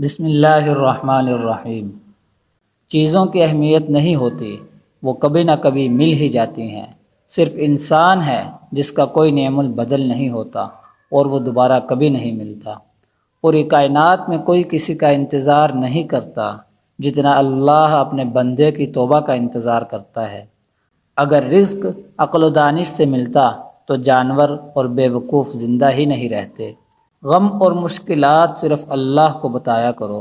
بسم اللہ الرحمن الرحیم۔ چیزوں کی اہمیت نہیں ہوتی، وہ کبھی نہ کبھی مل ہی جاتی ہیں۔ صرف انسان ہے جس کا کوئی نعم البدل نہیں ہوتا اور وہ دوبارہ کبھی نہیں ملتا۔ پوری کائنات میں کوئی کسی کا انتظار نہیں کرتا جتنا اللہ اپنے بندے کی توبہ کا انتظار کرتا ہے۔ اگر رزق عقل و دانش سے ملتا تو جانور اور بے وقوف زندہ ہی نہیں رہتے۔ غم اور مشکلات صرف اللہ کو بتایا کرو،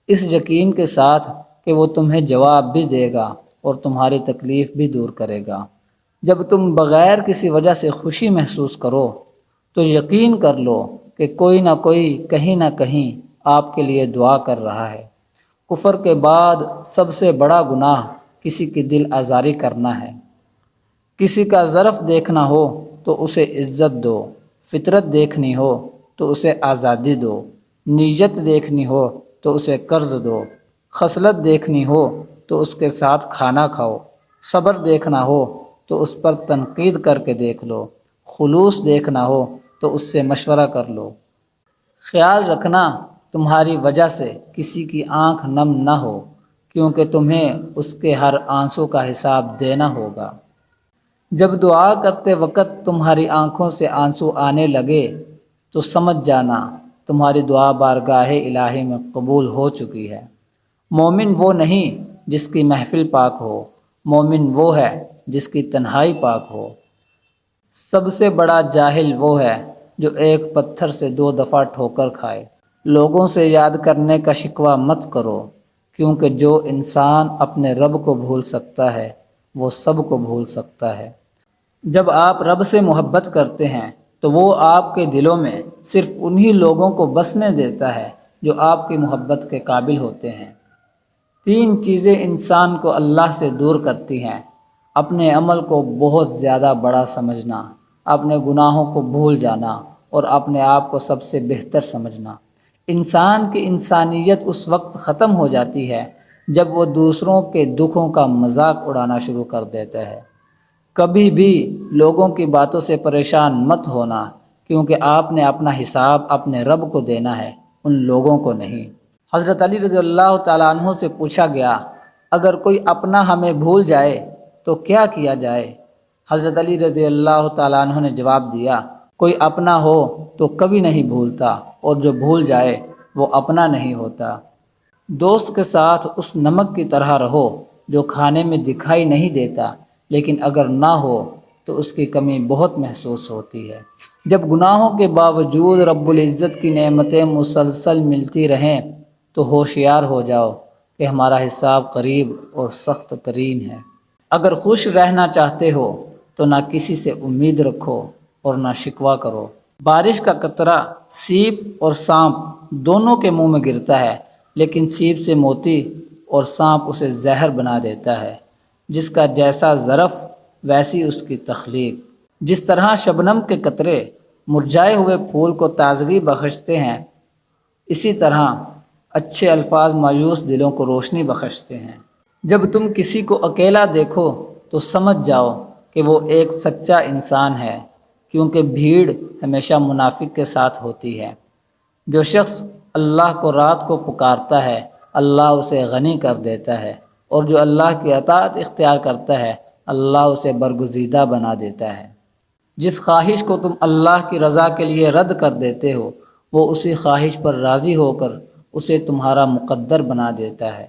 اس یقین کے ساتھ کہ وہ تمہیں جواب بھی دے گا اور تمہاری تکلیف بھی دور کرے گا۔ جب تم بغیر کسی وجہ سے خوشی محسوس کرو تو یقین کر لو کہ کوئی نہ کوئی کہیں نہ کہیں آپ کے لیے دعا کر رہا ہے۔ کفر کے بعد سب سے بڑا گناہ کسی کی دل آزاری کرنا ہے۔ کسی کا ظرف دیکھنا ہو تو اسے عزت دو، فطرت دیکھنی ہو تو اسے آزادی دو، نیت دیکھنی ہو تو اسے قرض دو، خصلت دیکھنی ہو تو اس کے ساتھ کھانا کھاؤ، صبر دیکھنا ہو تو اس پر تنقید کر کے دیکھ لو، خلوص دیکھنا ہو تو اس سے مشورہ کر لو۔ خیال رکھنا تمہاری وجہ سے کسی کی آنکھ نم نہ ہو، کیونکہ تمہیں اس کے ہر آنسو کا حساب دینا ہوگا۔ جب دعا کرتے وقت تمہاری آنکھوں سے آنسو آنے لگے تو سمجھ جانا تمہاری دعا بارگاہ الہی میں قبول ہو چکی ہے۔ مومن وہ نہیں جس کی محفل پاک ہو، مومن وہ ہے جس کی تنہائی پاک ہو۔ سب سے بڑا جاہل وہ ہے جو ایک پتھر سے 2 دفعہ ٹھوکر کھائے۔ لوگوں سے یاد کرنے کا شکوہ مت کرو، کیونکہ جو انسان اپنے رب کو بھول سکتا ہے وہ سب کو بھول سکتا ہے۔ جب آپ رب سے محبت کرتے ہیں تو وہ آپ کے دلوں میں صرف انہی لوگوں کو بسنے دیتا ہے جو آپ کی محبت کے قابل ہوتے ہیں۔ 3 چیزیں انسان کو اللہ سے دور کرتی ہیں: اپنے عمل کو بہت زیادہ بڑا سمجھنا، اپنے گناہوں کو بھول جانا اور اپنے آپ کو سب سے بہتر سمجھنا۔ انسان کی انسانیت اس وقت ختم ہو جاتی ہے جب وہ دوسروں کے دکھوں کا مذاق اڑانا شروع کر دیتا ہے۔ کبھی بھی لوگوں کی باتوں سے پریشان مت ہونا، کیونکہ آپ نے اپنا حساب اپنے رب کو دینا ہے، ان لوگوں کو نہیں۔ حضرت علی رضی اللہ تعالیٰ عنہ سے پوچھا گیا، اگر کوئی اپنا ہمیں بھول جائے تو کیا کیا جائے؟ حضرت علی رضی اللہ تعالیٰ عنہ نے جواب دیا، کوئی اپنا ہو تو کبھی نہیں بھولتا، اور جو بھول جائے وہ اپنا نہیں ہوتا۔ دوست کے ساتھ اس نمک کی طرح رہو جو کھانے میں دکھائی نہیں دیتا، لیکن اگر نہ ہو تو اس کی کمی بہت محسوس ہوتی ہے۔ جب گناہوں کے باوجود رب العزت کی نعمتیں مسلسل ملتی رہیں تو ہوشیار ہو جاؤ کہ ہمارا حساب قریب اور سخت ترین ہے۔ اگر خوش رہنا چاہتے ہو تو نہ کسی سے امید رکھو اور نہ شکوہ کرو۔ بارش کا قطرہ سیپ اور سانپ دونوں کے منہ میں گرتا ہے، لیکن سیپ سے موتی اور سانپ اسے زہر بنا دیتا ہے۔ جس کا جیسا ظرف ویسی اس کی تخلیق۔ جس طرح شبنم کے قطرے مرجھائے ہوئے پھول کو تازگی بخشتے ہیں، اسی طرح اچھے الفاظ مایوس دلوں کو روشنی بخشتے ہیں۔ جب تم کسی کو اکیلا دیکھو تو سمجھ جاؤ کہ وہ ایک سچا انسان ہے، کیونکہ بھیڑ ہمیشہ منافق کے ساتھ ہوتی ہے۔ جو شخص اللہ کو رات کو پکارتا ہے اللہ اسے غنی کر دیتا ہے، اور جو اللہ کی اطاعت اختیار کرتا ہے اللہ اسے برگزیدہ بنا دیتا ہے۔ جس خواہش کو تم اللہ کی رضا کے لیے رد کر دیتے ہو وہ اسی خواہش پر راضی ہو کر اسے تمہارا مقدر بنا دیتا ہے۔